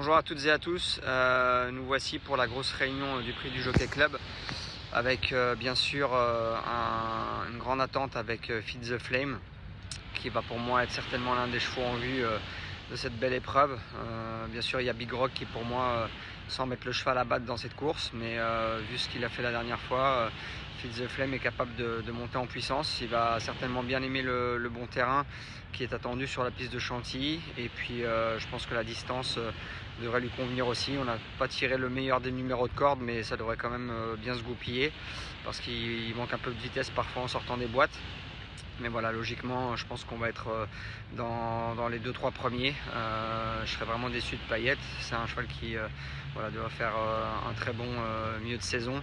Bonjour à toutes et à tous, nous voici pour la grosse réunion du prix du Jockey Club avec bien sûr une grande attente avec Feed the Flame qui va pour moi être certainement l'un des chevaux en vue de cette belle épreuve. Bien sûr il y a Big Rock qui pour moi semble mettre le cheval à battre dans cette course, mais vu ce qu'il a fait la dernière fois, Feed the Flame est capable de monter en puissance. Il va certainement bien aimer le bon terrain qui est attendu sur la piste de Chantilly, et puis je pense que la distance devrait lui convenir aussi. On n'a pas tiré le meilleur des numéros de corde, mais ça devrait quand même bien se goupiller parce qu'il manque un peu de vitesse parfois en sortant des boîtes. Mais voilà, logiquement, je pense qu'on va être dans les 2-3 premiers. Je serais vraiment déçu de Payette. C'est un cheval qui doit faire un très bon milieu de saison.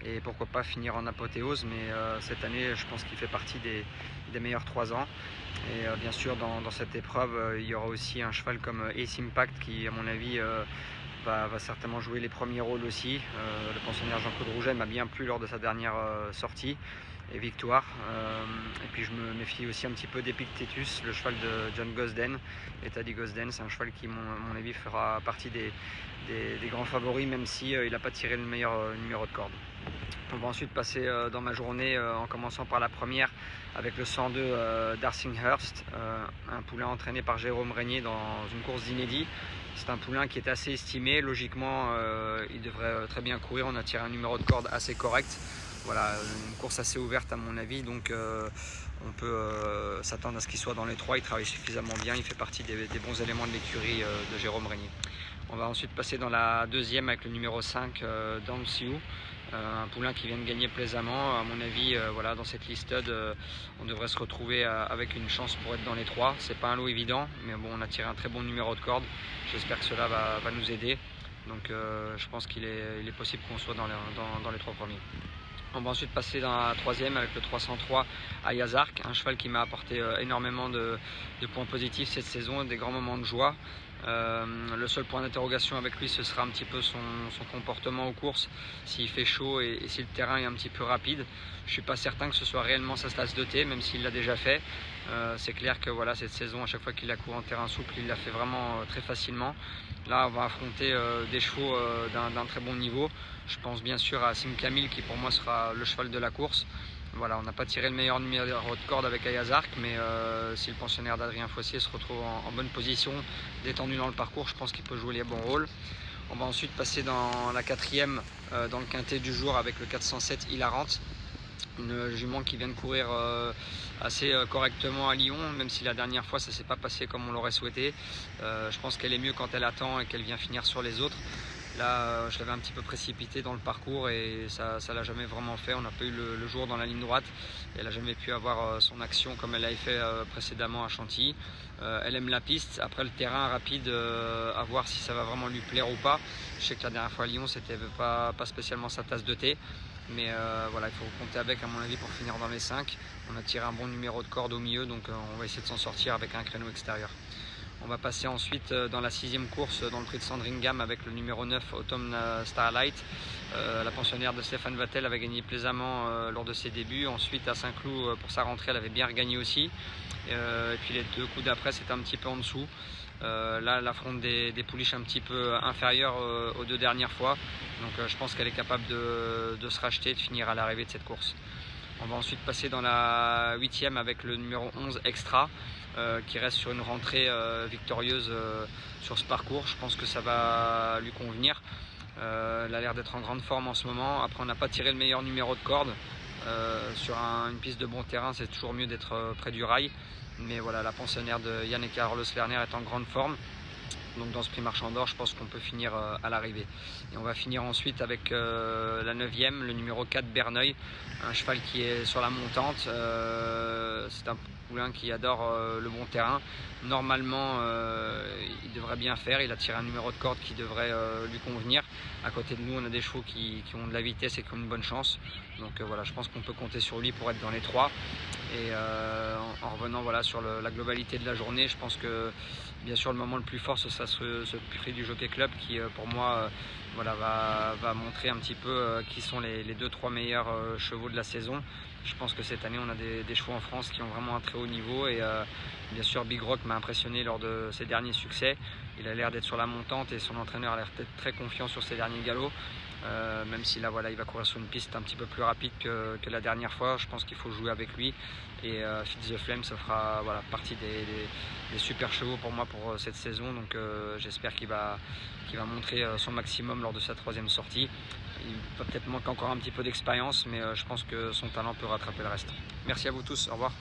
Et pourquoi pas finir en apothéose. Mais cette année, je pense qu'il fait partie des meilleurs 3 ans. Et bien sûr, dans cette épreuve, il y aura aussi un cheval comme Ace Impact qui, à mon avis, va certainement jouer les premiers rôles aussi. Le pensionnaire Jean-Claude Rouget m'a bien plu lors de sa dernière sortie et victoire. Et puis je me méfie aussi un petit peu d'Epictetus, le cheval de John Gosden. Et Taddy Gosden, c'est un cheval qui, à mon avis, fera partie des grands favoris, même si il n'a pas tiré le meilleur numéro de corde. On va ensuite passer dans ma journée en commençant par la première avec le 102 Darcinghurst, un poulain entraîné par Jérôme Régnier dans une course d'inédit. C'est un poulain qui est assez estimé, logiquement il devrait très bien courir. On a tiré un numéro de corde assez correct. Voilà, une course assez ouverte à mon avis, donc on peut s'attendre à ce qu'il soit dans les 3. Il travaille suffisamment bien, il fait partie des bons éléments de l'écurie de Jérôme Régnier. On va ensuite passer dans la deuxième avec le numéro 5, Dong Siu, un poulain qui vient de gagner plaisamment. À mon avis, dans cette listed, on devrait se retrouver avec une chance pour être dans les 3. C'est pas un lot évident, mais bon, on a tiré un très bon numéro de corde. J'espère que cela va nous aider. Donc je pense qu'il est possible qu'on soit dans les 3 premiers. On va ensuite passer dans la troisième avec le 303 Ayazark, un cheval qui m'a apporté énormément de points positifs cette saison, des grands moments de joie. Le seul point d'interrogation avec lui, ce sera un petit peu son comportement aux courses, s'il fait chaud et si le terrain est un petit peu rapide. Je ne suis pas certain que ce soit réellement sa tasse de thé, même s'il l'a déjà fait. C'est clair que voilà, cette saison, à chaque fois qu'il a couru en terrain souple, il l'a fait vraiment très facilement. Là, on va affronter des chevaux d'un très bon niveau. Je pense bien sûr à Sim Camille qui pour moi sera le cheval de la course. Voilà, on n'a pas tiré le meilleur numéro de corde avec Ayazark, mais si le pensionnaire d'Adrien Foissier se retrouve en bonne position, détendu dans le parcours, je pense qu'il peut jouer les bons rôles. On va ensuite passer dans la quatrième, dans le quintet du jour avec le 407 Hilarante. Une jument qui vient de courir assez correctement à Lyon, même si la dernière fois ça ne s'est pas passé comme on l'aurait souhaité. Je pense qu'elle est mieux quand elle attend et qu'elle vient finir sur les autres. Là, je l'avais un petit peu précipité dans le parcours et ça l'a jamais vraiment fait. On n'a pas eu le jour dans la ligne droite. Elle n'a jamais pu avoir son action comme elle l'avait fait précédemment à Chantilly. Elle aime la piste. Après, le terrain rapide, à voir si ça va vraiment lui plaire ou pas. Je sais que la dernière fois à Lyon, c'était pas spécialement sa tasse de thé. Mais voilà, il faut compter avec, à mon avis, pour finir dans les 5. On a tiré un bon numéro de corde au milieu, donc on va essayer de s'en sortir avec un créneau extérieur. On va passer ensuite dans la 6e course dans le prix de Sandringham avec le numéro 9 Autumn Starlight. La pensionnaire de Stéphane Vattel avait gagné plaisamment lors de ses débuts. Ensuite à Saint-Cloud pour sa rentrée elle avait bien regagné aussi. Et puis les 2 coups d'après c'était un petit peu en dessous. Là elle affronte des pouliches un petit peu inférieures aux 2 dernières fois. Donc je pense qu'elle est capable de se racheter et de finir à l'arrivée de cette course. On va ensuite passer dans la 8e avec le numéro 11 Extra qui reste sur une rentrée victorieuse sur ce parcours. Je pense que ça va lui convenir. Elle a l'air d'être en grande forme en ce moment. Après on n'a pas tiré le meilleur numéro de corde. Sur une piste de bon terrain c'est toujours mieux d'être près du rail. Mais voilà, la pensionnaire de Yann et Carlos Lerner est en grande forme. Donc dans ce prix Marchand d'Or, je pense qu'on peut finir à l'arrivée. Et on va finir ensuite avec la 9e, le numéro 4 Berneuil, un cheval qui est sur la montante. C'est un poulain qui adore le bon terrain. Normalement, il devrait bien faire. Il a tiré un numéro de corde qui devrait lui convenir. À côté de nous, on a des chevaux qui ont de la vitesse et qui ont une bonne chance. Donc voilà, je pense qu'on peut compter sur lui pour être dans les 3. Et en revenant sur la globalité de la journée, je pense que bien sûr le moment le plus fort ce sera ce prix du Jockey Club qui pour moi va montrer un petit peu qui sont les 2-3 meilleurs chevaux de la saison. Je pense que cette année on a des chevaux en France qui ont vraiment un très haut niveau et bien sûr Big Rock m'a impressionné lors de ses derniers succès. Il a l'air d'être sur la montante et son entraîneur a l'air d'être très confiant sur ses derniers galops. Même si là voilà, il va courir sur une piste un petit peu plus rapide que la dernière fois, je pense qu'il faut jouer avec lui et Fitz the Flame, ça fera voilà, partie des super chevaux pour moi pour cette saison, donc j'espère qu'il va montrer son maximum lors de sa 3e sortie. Il va peut-être manquer encore un petit peu d'expérience, mais je pense que son talent peut rattraper le reste. Merci à vous tous, au revoir.